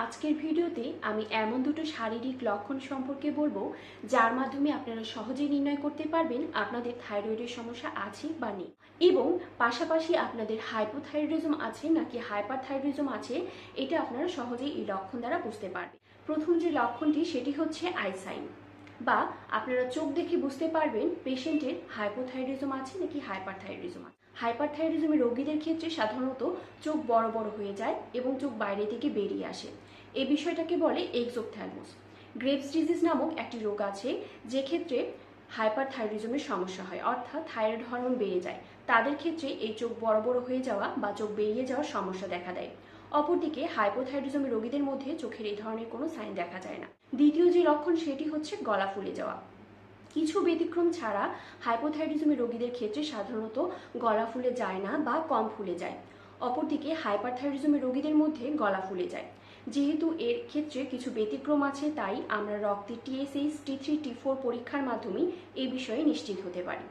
আজকের ভিডিওতে আমি এমন দুটো শারীরিক লক্ষণ সম্পর্কে বলবো যার মাধ্যমে আপনারা সহজেই নির্ণয় করতে পারবেন আপনাদের থাইরয়েডের সমস্যা আছে বা নেই, এবং পাশাপাশি আপনাদের হাইপোথাইরয়েডিজম আছে নাকি হাইপারথাইরয়েডিজম আছে এটা আপনারা সহজেই এই লক্ষণ দ্বারা বুঝতে পারবেন। প্রথম যে লক্ষণটি সেটি হচ্ছে আই সাইন, বা আপনারা চোখ দেখে বুঝতে পারবেন পেশেন্টের হাইপোথাইরয়েডিজম আছে নাকি হাইপারথাইরয়েডিজম আছে। হাইপারথাইরয়েডিজমের রোগীদের ক্ষেত্রে সাধারণত চোখ বড় বড় হয়ে যায় এবং চোখ বাইরে থেকে বেরিয়ে আসে। এই বিষয়টাকে বলে এক্সোপথ্যালমোস। গ্রেভস ডিজিজ নামক একটি রোগ আছে যে ক্ষেত্রে হাইপারথাইরয়েডিজমের সমস্যা হয়, অর্থাৎ থাইরয়েড হরমোন বেড়ে যায়। তাদের ক্ষেত্রে এই চোখ বড় বড় হয়ে যাওয়া বা চোখ বেরিয়ে যাওয়ার সমস্যা দেখা দেয়। অপরদিকে হাইপোথাইরয়েডিজমের রোগীদের মধ্যে চোখের এই ধরনের কোনো সাইন দেখা যায় না। দ্বিতীয় যে লক্ষণ সেটি হচ্ছে গলা ফুলে যাওয়া। কিছু ব্যতিক্রম ছাড়া হাইপোথাইরয়েডিজমের রোগীদের ক্ষেত্রে সাধারণত গলা ফুলে যায় না বা কম ফুলে যায়। অপরদিকে হাইপারথাইরয়েডিজমের রোগীদের মধ্যে গলা ফুলে যায়। যেহেতু এর ক্ষেত্রে কিছু ব্যতিক্রম আছে, তাই আমরা রক্তে TSH, T3, T4 পরীক্ষার মাধ্যমে এই বিষয়ে নিশ্চিত হতে পারি।